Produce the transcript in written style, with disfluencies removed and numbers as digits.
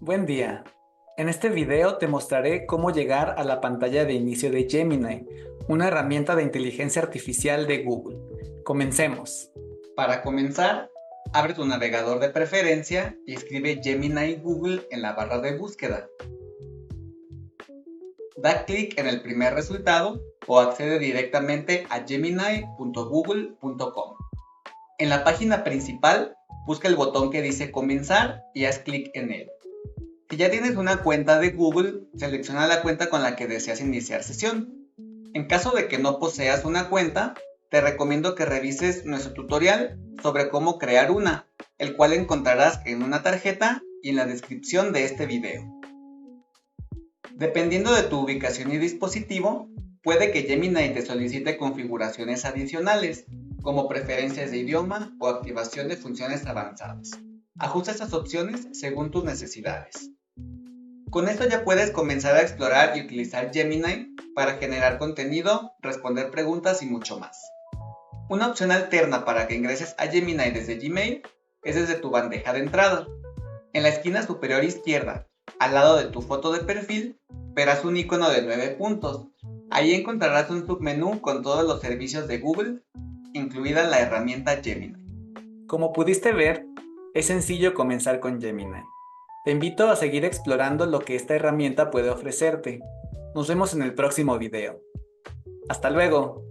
Buen día. En este video te mostraré cómo llegar a la pantalla de inicio de Gemini, una herramienta de inteligencia artificial de Google. Comencemos. Para comenzar, abre tu navegador de preferencia y escribe Gemini Google en la barra de búsqueda. Da clic en el primer resultado o accede directamente a gemini.google.com. En la página principal, busca el botón que dice Comenzar y haz clic en él. Si ya tienes una cuenta de Google, selecciona la cuenta con la que deseas iniciar sesión. En caso de que no poseas una cuenta, te recomiendo que revises nuestro tutorial sobre cómo crear una, el cual encontrarás en una tarjeta y en la descripción de este video. Dependiendo de tu ubicación y dispositivo, puede que Gemini te solicite configuraciones adicionales, como preferencias de idioma o activación de funciones avanzadas. Ajusta estas opciones según tus necesidades. Con esto ya puedes comenzar a explorar y utilizar Gemini para generar contenido, responder preguntas y mucho más. Una opción alterna para que ingreses a Gemini desde Gmail es desde tu bandeja de entrada. En la esquina superior izquierda, al lado de tu foto de perfil, verás un icono de 9 puntos. Ahí encontrarás un submenú con todos los servicios de Google, incluida la herramienta Gemini. Como pudiste ver, es sencillo comenzar con Gemini. Te invito a seguir explorando lo que esta herramienta puede ofrecerte. Nos vemos en el próximo video. Hasta luego.